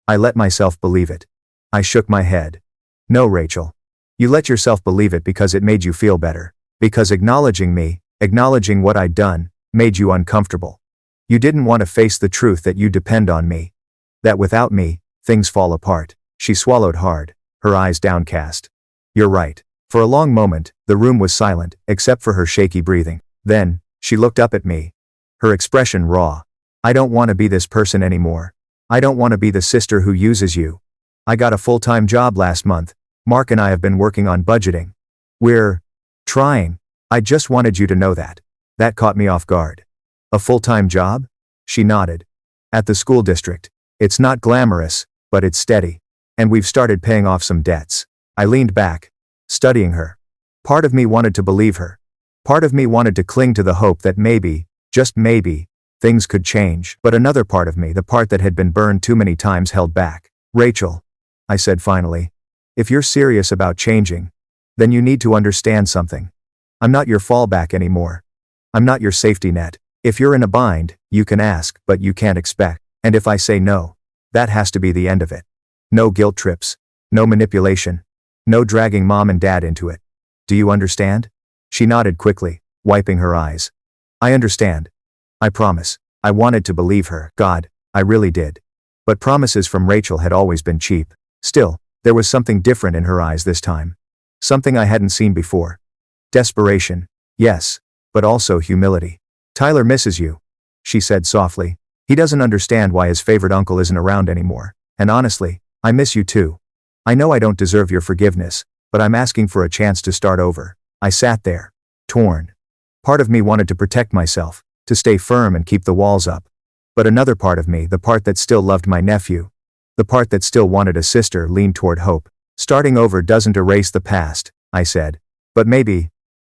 let myself believe it. I shook my head. "No, Rachel. You let yourself believe it because it made you feel better. Because acknowledging me, acknowledging what I'd done, made you uncomfortable. You didn't want to face the truth that you depend on me. That without me, things fall apart." She swallowed hard. her eyes downcast. You're right. For a long moment, the room was silent, except for her shaky breathing. Then, she looked up at me. Her expression raw. I don't want to be this person anymore. I don't want to be the sister who uses you. I got a full-time job last month. Mark and I have been working on budgeting. We're trying. I just wanted you to know that. That caught me off guard. A full-time job? She nodded. At the school district. It's not glamorous, but it's steady. And we've started paying off some debts. I leaned back, studying her. Part of me wanted to believe her. Part of me wanted to cling to the hope that maybe, just maybe, things could change. But another part of me, the part that had been burned too many times, held back. Rachel, I said finally, if you're serious about changing, then you need to understand something. I'm not your fallback anymore. I'm not your safety net. If you're in a bind, you can ask, but you can't expect. And if I say no, that has to be the end of it. No guilt trips. No manipulation. No dragging mom and dad into it. Do you understand? She nodded quickly, wiping her eyes. I understand. I promise. I wanted to believe her. God, I really did. But promises from Rachel had always been cheap. Still, there was something different in her eyes this time. Something I hadn't seen before. Desperation, yes, but also humility. Tyler misses you, she said softly. He doesn't understand why his favorite uncle isn't around anymore. And honestly, I miss you too. I know I don't deserve your forgiveness, but I'm asking for a chance to start over. I sat there, torn. Part of me wanted to protect myself, to stay firm and keep the walls up. But another part of me, the part that still loved my nephew, the part that still wanted a sister, leaned toward hope. Starting over doesn't erase the past, I said. But maybe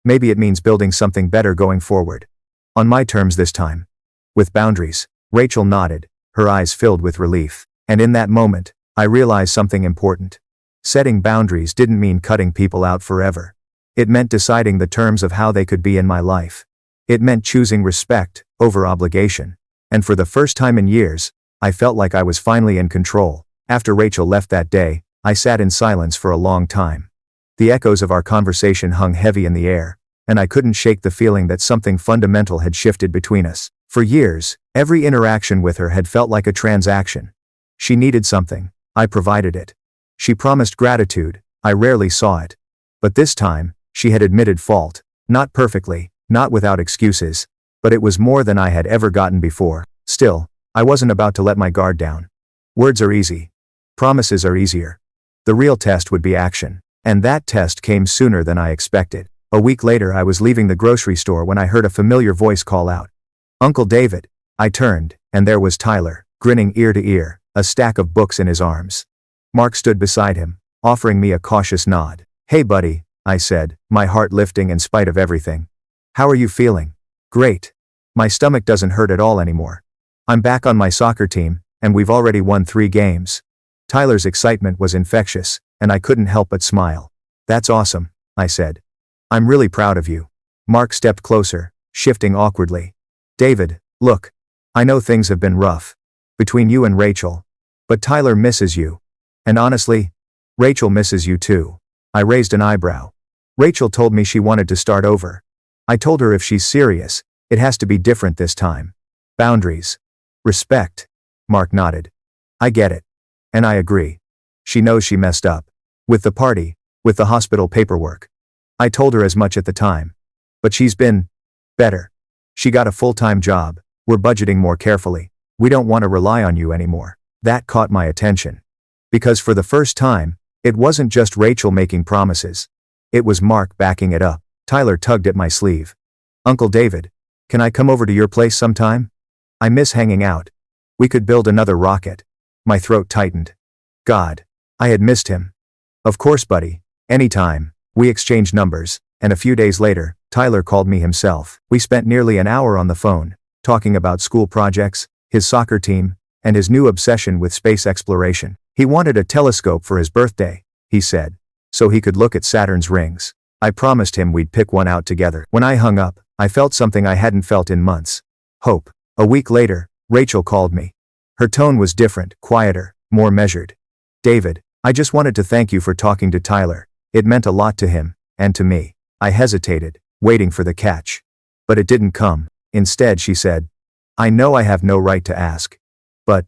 it means building something better going forward. On my terms this time. With boundaries. Rachel nodded, her eyes filled with relief. And in that moment, I realized something important. Setting boundaries didn't mean cutting people out forever. It meant deciding the terms of how they could be in my life. It meant choosing respect over obligation. And for the first time in years, I felt like I was finally in control. After Rachel left that day, I sat in silence for a long time. The echoes of our conversation hung heavy in the air, and I couldn't shake the feeling that something fundamental had shifted between us. For years, every interaction with her had felt like a transaction. She needed something, I provided it. She promised gratitude, I rarely saw it. But this time, she had admitted fault, not perfectly, not without excuses, but it was more than I had ever gotten before. Still, I wasn't about to let my guard down. Words are easy. Promises are easier. The real test would be action. And that test came sooner than I expected. A week later I was leaving the grocery store when I heard a familiar voice call out. Uncle David. I turned, and there was Tyler, grinning ear to ear, a stack of books in his arms. Mark stood beside him, offering me a cautious nod. Hey buddy, I said, my heart lifting in spite of everything. How are you feeling? Great. My stomach doesn't hurt at all anymore. I'm back on my soccer team, and we've already won 3 games. Tyler's excitement was infectious, and I couldn't help but smile. That's awesome, I said. I'm really proud of you. Mark stepped closer, shifting awkwardly. David, look. I know things have been rough. Between you and Rachel. But Tyler misses you. And honestly, Rachel misses you too. I raised an eyebrow. Rachel told me she wanted to start over. I told her if she's serious, it has to be different this time. Boundaries. Respect. Mark nodded. I get it. And I agree. She knows she messed up. With the party, with the hospital paperwork. I told her as much at the time. But she's been better. She got a full-time job. We're budgeting more carefully. We don't want to rely on you anymore. That caught my attention. Because for the first time, it wasn't just Rachel making promises. It was Mark backing it up. Tyler tugged at my sleeve. Uncle David, can I come over to your place sometime? I miss hanging out. We could build another rocket. My throat tightened. God, I had missed him. Of course, buddy. Anytime. We exchanged numbers, and a few days later, Tyler called me himself. We spent nearly an hour on the phone, talking about school projects, his soccer team, and his new obsession with space exploration. He wanted a telescope for his birthday, he said, so he could look at Saturn's rings. I promised him we'd pick one out together. When I hung up, I felt something I hadn't felt in months. Hope. A week later, Rachel called me. Her tone was different, quieter, more measured. David, I just wanted to thank you for talking to Tyler. It meant a lot to him, and to me. I hesitated, waiting for the catch. But it didn't come. Instead, she said, I know I have no right to ask. But,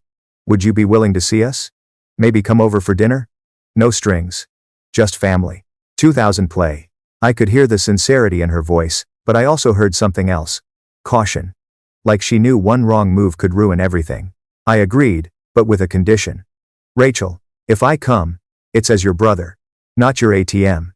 would you be willing to see us? Maybe come over for dinner? No strings, Just family. 2000 play. I could hear the sincerity in her voice, but I also heard something else. Caution. Like she knew one wrong move could ruin everything. I agreed, but with a condition. Rachel, if I come, it's as your brother, not your ATM.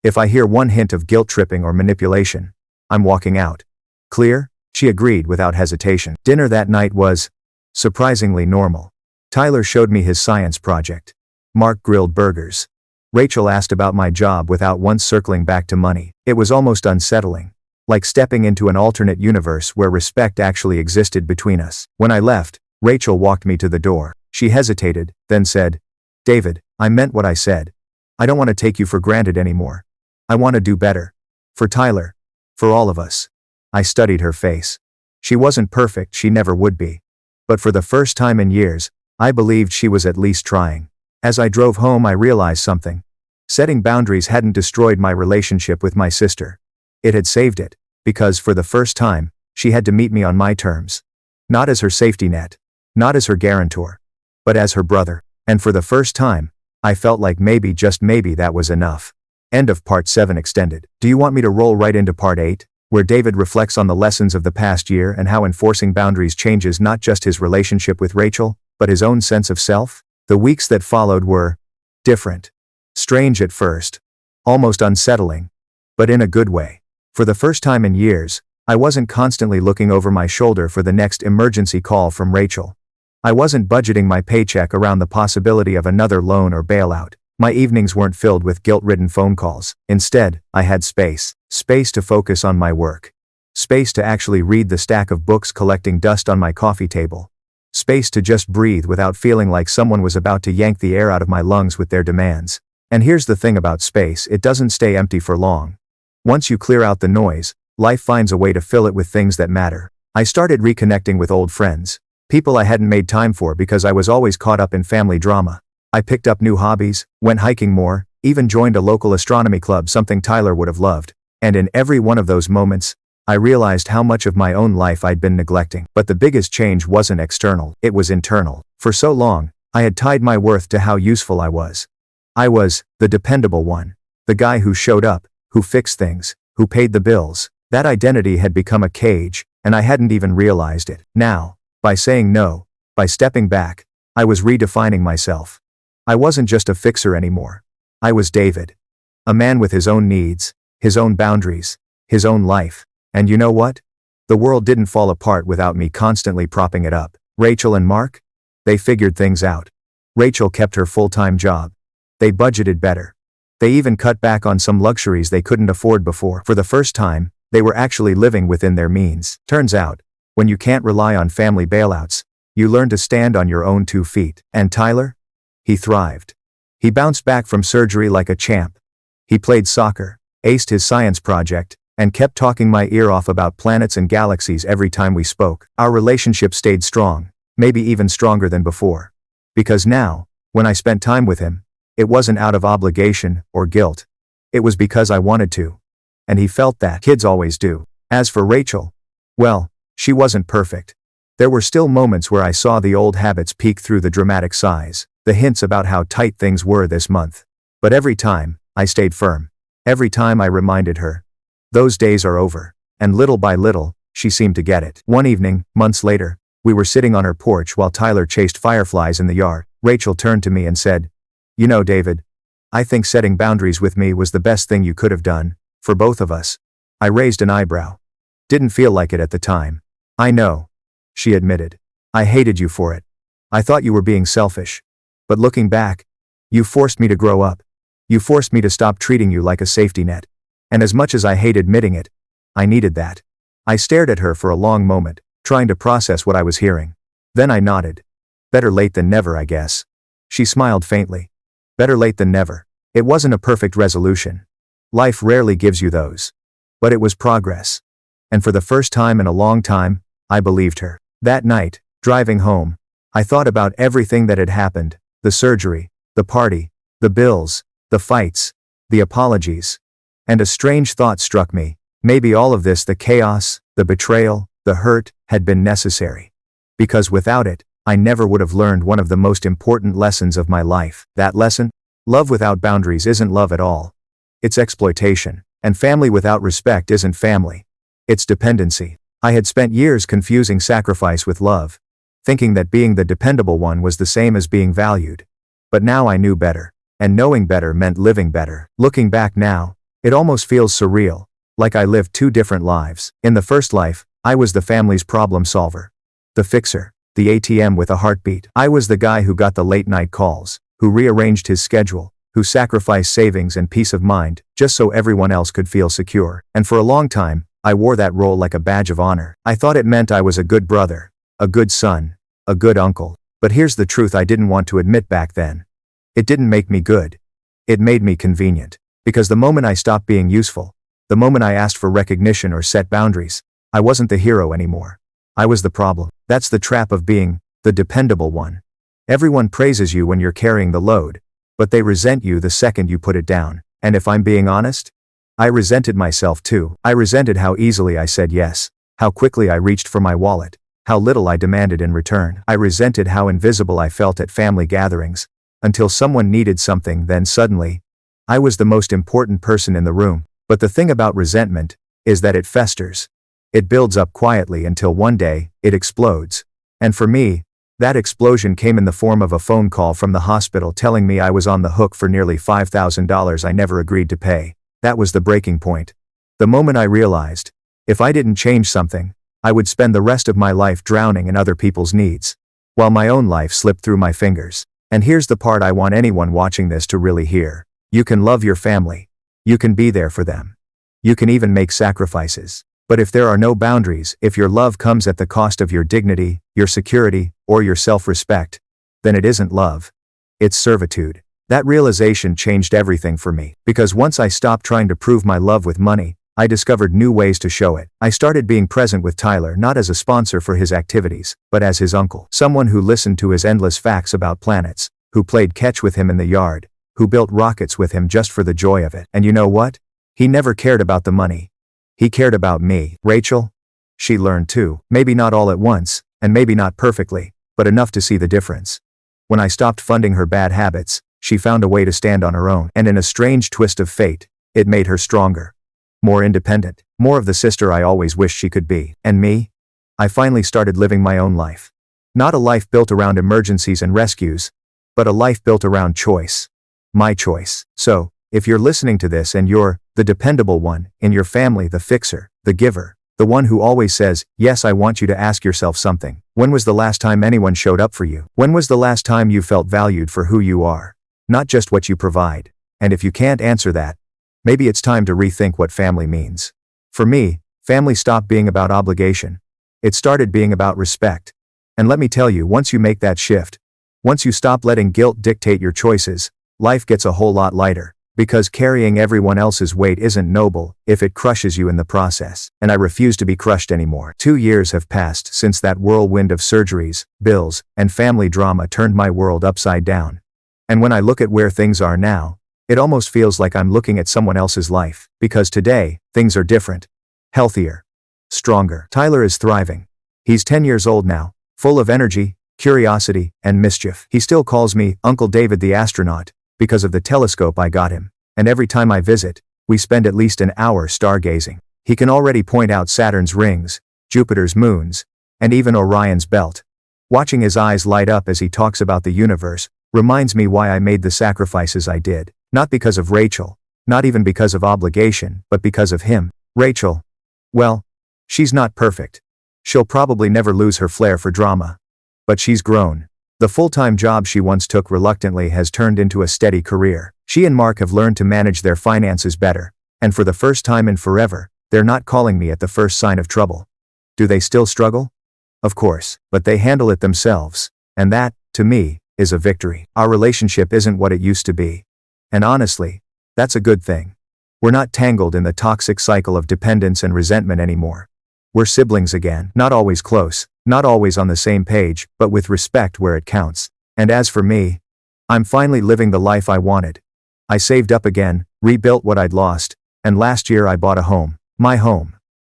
If I hear one hint of guilt tripping or manipulation, I'm walking out. Clear? She agreed without hesitation. Dinner that night was surprisingly normal. Tyler showed me his science project. Mark grilled burgers. Rachel asked about my job without once circling back to money. It was almost unsettling. Like stepping into an alternate universe where respect actually existed between us. When I left, Rachel walked me to the door. She hesitated, then said, "David, I meant what I said. I don't want to take you for granted anymore. I want to do better. For Tyler. For all of us." I studied her face. She wasn't perfect, she never would be. But for the first time in years, I believed she was at least trying. As I drove home, I realized something. Setting boundaries hadn't destroyed my relationship with my sister. It had saved it, because for the first time, she had to meet me on my terms. Not as her safety net, not as her guarantor, but as her brother. And for the first time, I felt like maybe, just maybe, that was enough. End of Part 7 extended. Do you want me to roll right into Part 8, where David reflects on the lessons of the past year and how enforcing boundaries changes not just his relationship with Rachel, but his own sense of self? The weeks that followed were different. Strange at first. Almost unsettling. But in a good way. For the first time in years, I wasn't constantly looking over my shoulder for the next emergency call from Rachel. I wasn't budgeting my paycheck around the possibility of another loan or bailout. My evenings weren't filled with guilt-ridden phone calls. Instead, I had space. Space to focus on my work. Space to actually read the stack of books collecting dust on my coffee table. Space to just breathe without feeling like someone was about to yank the air out of my lungs with their demands. And here's the thing about space, it doesn't stay empty for long. Once you clear out the noise, life finds a way to fill it with things that matter. I started reconnecting with old friends. People I hadn't made time for because I was always caught up in family drama. I picked up new hobbies, went hiking more, even joined a local astronomy club, something Tyler would have loved. And in every one of those moments, I realized how much of my own life I'd been neglecting. But the biggest change wasn't external, it was internal. For so long, I had tied my worth to how useful I was. I was the dependable one. The guy who showed up, who fixed things, who paid the bills. That identity had become a cage, and I hadn't even realized it. Now, by saying no, by stepping back, I was redefining myself. I wasn't just a fixer anymore. I was David. A man with his own needs, his own boundaries, his own life. And you know what? The world didn't fall apart without me constantly propping it up. Rachel and Mark? They figured things out. Rachel kept her full-time job. They budgeted better. They even cut back on some luxuries they couldn't afford before. For the first time, they were actually living within their means. Turns out, when you can't rely on family bailouts, you learn to stand on your own 2 feet. And Tyler? He thrived. He bounced back from surgery like a champ. He played soccer, aced his science project, and kept talking my ear off about planets and galaxies every time we spoke. Our relationship stayed strong, maybe even stronger than before. Because now, when I spent time with him, it wasn't out of obligation or guilt. It was because I wanted to. And he felt that. Kids always do. As for Rachel, well, she wasn't perfect. There were still moments where I saw the old habits peek through the dramatic sighs, the hints about how tight things were this month. But every time, I stayed firm. Every time I reminded her. Those days are over. And little by little, she seemed to get it. One evening, months later, we were sitting on her porch while Tyler chased fireflies in the yard. Rachel turned to me and said, "You know, David, I think setting boundaries with me was the best thing you could have done, for both of us." I raised an eyebrow. Didn't feel like it at the time. "I know," she admitted. "I hated you for it. I thought you were being selfish. But looking back, you forced me to grow up. You forced me to stop treating you like a safety net. And as much as I hate admitting it, I needed that." I stared at her for a long moment, trying to process what I was hearing. Then I nodded. "Better late than never, I guess." She smiled faintly. Better late than never. It wasn't a perfect resolution. Life rarely gives you those. But it was progress. And for the first time in a long time, I believed her. That night, driving home, I thought about everything that had happened, the surgery, the party, the bills, the fights, the apologies. And a strange thought struck me. Maybe all of this, the chaos, the betrayal, the hurt, had been necessary. Because without it, I never would have learned one of the most important lessons of my life. That lesson? Love without boundaries isn't love at all. It's exploitation. And family without respect isn't family. It's dependency. I had spent years confusing sacrifice with love, thinking that being the dependable one was the same as being valued. But now I knew better. And knowing better meant living better. Looking back now, it almost feels surreal, like I lived two different lives. In the first life, I was the family's problem solver. The fixer. The ATM with a heartbeat. I was the guy who got the late night calls, who rearranged his schedule, who sacrificed savings and peace of mind, just so everyone else could feel secure. And for a long time, I wore that role like a badge of honor. I thought it meant I was a good brother, a good son, a good uncle. But here's the truth I didn't want to admit back then. It didn't make me good. It made me convenient. Because the moment I stopped being useful, the moment I asked for recognition or set boundaries, I wasn't the hero anymore. I was the problem. That's the trap of being the dependable one. Everyone praises you when you're carrying the load, but they resent you the second you put it down. And if I'm being honest, I resented myself too. I resented how easily I said yes, how quickly I reached for my wallet, how little I demanded in return. I resented how invisible I felt at family gatherings, until someone needed something, then suddenly, I was the most important person in the room. But the thing about resentment is that it festers. It builds up quietly until one day, it explodes. And for me, that explosion came in the form of a phone call from the hospital telling me I was on the hook for nearly $5,000 I never agreed to pay. That was the breaking point. The moment I realized, if I didn't change something, I would spend the rest of my life drowning in other people's needs, while my own life slipped through my fingers. And here's the part I want anyone watching this to really hear. You can love your family. You can be there for them. You can even make sacrifices. But if there are no boundaries, if your love comes at the cost of your dignity, your security, or your self-respect, then it isn't love. It's servitude. That realization changed everything for me. Because once I stopped trying to prove my love with money, I discovered new ways to show it. I started being present with Tyler not as a sponsor for his activities, but as his uncle. Someone who listened to his endless facts about planets, who played catch with him in the yard, who built rockets with him just for the joy of it. And you know what? He never cared about the money. He cared about me. Rachel? She learned too. Maybe not all at once, and maybe not perfectly, but enough to see the difference. When I stopped funding her bad habits, she found a way to stand on her own. And in a strange twist of fate, it made her stronger. More independent. More of the sister I always wished she could be. And me? I finally started living my own life. Not a life built around emergencies and rescues, but a life built around choice. My choice. So, if you're listening to this and you're the dependable one, in your family, the fixer, the giver, the one who always says, yes, I want you to ask yourself something. When was the last time anyone showed up for you? When was the last time you felt valued for who you are? Not just what you provide. And if you can't answer that, maybe it's time to rethink what family means. For me, family stopped being about obligation. It started being about respect. And let me tell you, once you make that shift, once you stop letting guilt dictate your choices, life gets a whole lot lighter. Because carrying everyone else's weight isn't noble if it crushes you in the process. And I refuse to be crushed anymore. 2 years have passed since that whirlwind of surgeries, bills, and family drama turned my world upside down. And when I look at where things are now, it almost feels like I'm looking at someone else's life. Because today, things are different. Healthier. Stronger. Tyler is thriving. He's 10 years old now, full of energy, curiosity, and mischief. He still calls me Uncle David the astronaut, because of the telescope I got him. And every time I visit, we spend at least an hour stargazing. He can already point out Saturn's rings, Jupiter's moons, and even Orion's belt. Watching his eyes light up as he talks about the universe reminds me why I made the sacrifices I did. Not because of Rachel, not even because of obligation, but because of him. Rachel, well, she's not perfect. She'll probably never lose her flair for drama. But she's grown. The full-time job she once took reluctantly has turned into a steady career. She and Mark have learned to manage their finances better, and for the first time in forever, they're not calling me at the first sign of trouble. Do they still struggle? Of course, but they handle it themselves, and that, to me, is a victory. Our relationship isn't what it used to be. And honestly, that's a good thing. We're not tangled in the toxic cycle of dependence and resentment anymore. We're siblings again, not always close, not always on the same page, but with respect where it counts. And as for me, I'm finally living the life I wanted. I saved up again, rebuilt what I'd lost, and last year I bought a home. My home.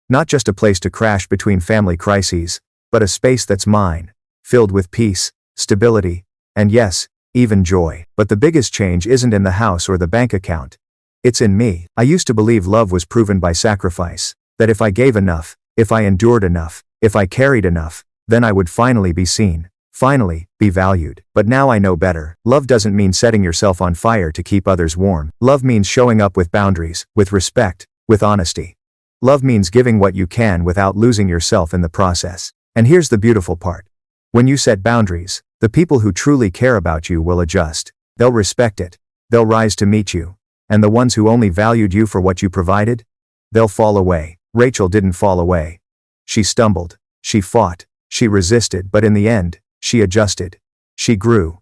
Not just a place to crash between family crises, but a space that's mine, filled with peace, stability, and yes, even joy. But the biggest change isn't in the house or the bank account. It's in me. I used to believe love was proven by sacrifice. That if I gave enough, if I endured enough, if I carried enough, then I would finally be seen. Finally, be valued. But now I know better. Love doesn't mean setting yourself on fire to keep others warm. Love means showing up with boundaries, with respect, with honesty. Love means giving what you can without losing yourself in the process. And here's the beautiful part. When you set boundaries, the people who truly care about you will adjust. They'll respect it. They'll rise to meet you. And the ones who only valued you for what you provided, they'll fall away. Rachel didn't fall away. She stumbled. She fought. She resisted, but in the end, she adjusted. She grew.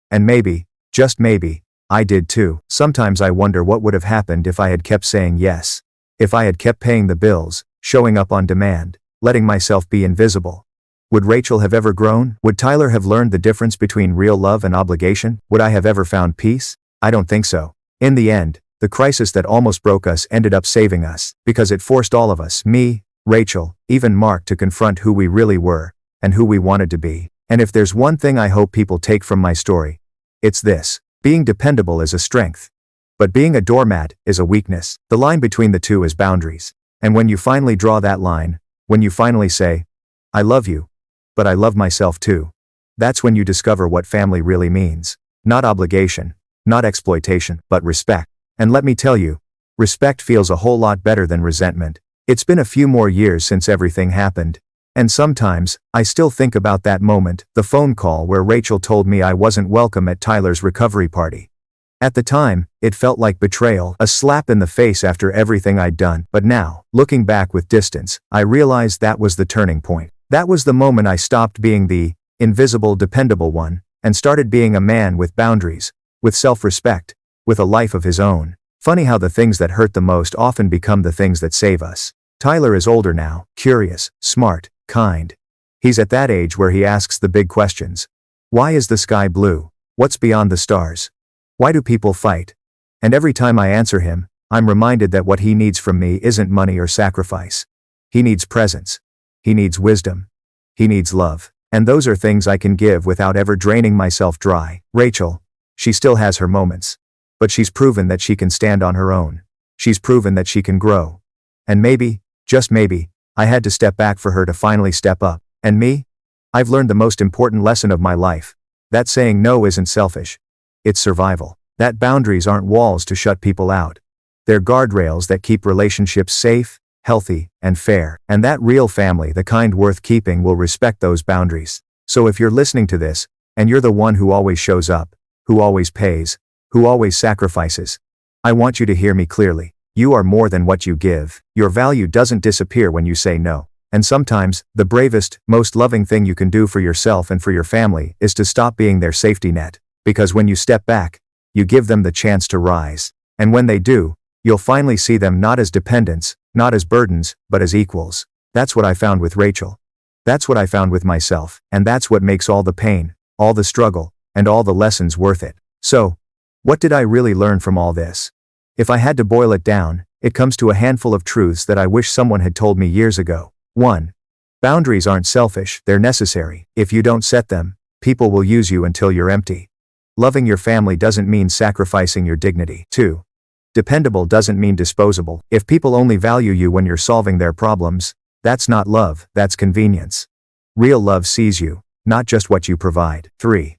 And maybe, just maybe, I did too. Sometimes I wonder what would have happened if I had kept saying yes. If I had kept paying the bills, showing up on demand, letting myself be invisible. Would Rachel have ever grown? Would Tyler have learned the difference between real love and obligation? Would I have ever found peace? I don't think so. In the end, the crisis that almost broke us ended up saving us, because it forced all of us, me, Rachel, even Mark, to confront who we really were, and who we wanted to be. And if there's one thing I hope people take from my story, it's this. Being dependable is a strength. But being a doormat is a weakness. The line between the two is boundaries. And when you finally draw that line, when you finally say, I love you, but I love myself too, that's when you discover what family really means. Not obligation, not exploitation, but respect. And let me tell you, respect feels a whole lot better than resentment. It's been a few more years since everything happened. And sometimes, I still think about that moment, the phone call where Rachel told me I wasn't welcome at Tyler's recovery party. At the time, it felt like betrayal, a slap in the face after everything I'd done. But now, looking back with distance, I realized that was the turning point. That was the moment I stopped being the invisible, dependable one, and started being a man with boundaries, with self-respect, with a life of his own. Funny how the things that hurt the most often become the things that save us. Tyler is older now, curious, smart, kind. He's at that age where he asks the big questions. Why is the sky blue? What's beyond the stars? Why do people fight? And every time I answer him, I'm reminded that what he needs from me isn't money or sacrifice. He needs presence. He needs wisdom. He needs love. And those are things I can give without ever draining myself dry. Rachel, she still has her moments. But she's proven that she can stand on her own. She's proven that she can grow. And maybe, just maybe, I had to step back for her to finally step up. And me? I've learned the most important lesson of my life. That saying no isn't selfish. It's survival. That boundaries aren't walls to shut people out. They're guardrails that keep relationships safe, healthy, and fair. And that real family, the kind worth keeping, will respect those boundaries. So if you're listening to this, and you're the one who always shows up, who always pays, who always sacrifices, I want you to hear me clearly. You are more than what you give. Your value doesn't disappear when you say no. And sometimes, the bravest, most loving thing you can do for yourself and for your family is to stop being their safety net. Because when you step back, you give them the chance to rise. And when they do, you'll finally see them not as dependents, not as burdens, but as equals. That's what I found with Rachel. That's what I found with myself. And that's what makes all the pain, all the struggle, and all the lessons worth it. So, what did I really learn from all this? If I had to boil it down, it comes to a handful of truths that I wish someone had told me years ago. 1. Boundaries aren't selfish, they're necessary. If you don't set them, people will use you until you're empty. Loving your family doesn't mean sacrificing your dignity. 2. Dependable doesn't mean disposable. If people only value you when you're solving their problems, that's not love, that's convenience. Real love sees you, not just what you provide. 3.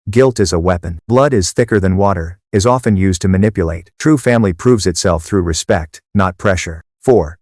Guilt is a weapon. Blood is thicker than water, is often used to manipulate. True family proves itself through respect, not pressure. 4.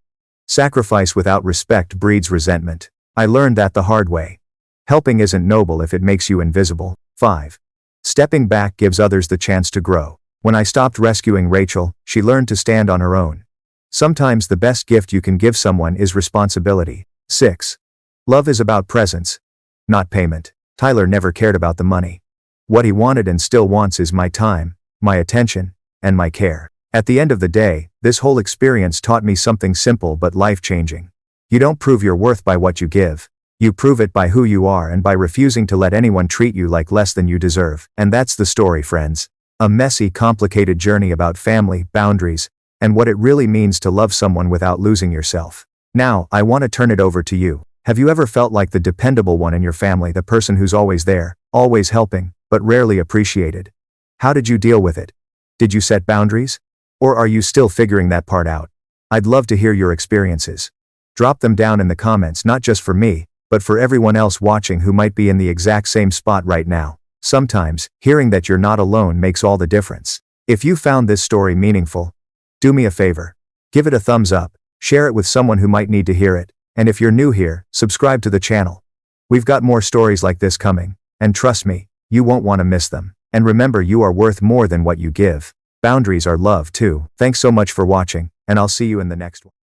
Sacrifice without respect breeds resentment. I learned that the hard way. Helping isn't noble if it makes you invisible. 5. Stepping back gives others the chance to grow. When I stopped rescuing Rachel, she learned to stand on her own. Sometimes the best gift you can give someone is responsibility. 6. Love is about presence, not payment. Tyler never cared about the money. What he wanted and still wants is my time, my attention, and my care. At the end of the day, this whole experience taught me something simple but life-changing. You don't prove your worth by what you give. You prove it by who you are and by refusing to let anyone treat you like less than you deserve. And that's the story, friends. A messy, complicated journey about family, boundaries, and what it really means to love someone without losing yourself. Now, I want to turn it over to you. Have you ever felt like the dependable one in your family, the person who's always there, always helping, but rarely appreciated. How did you deal with it? Did you set boundaries? Or are you still figuring that part out? I'd love to hear your experiences. Drop them down in the comments, not just for me, but for everyone else watching who might be in the exact same spot right now. Sometimes, hearing that you're not alone makes all the difference. If you found this story meaningful, do me a favor. Give it a thumbs up, share it with someone who might need to hear it, and if you're new here, subscribe to the channel. We've got more stories like this coming, and trust me, you won't want to miss them. And remember, you are worth more than what you give. Boundaries are love too. Thanks so much for watching, and I'll see you in the next one.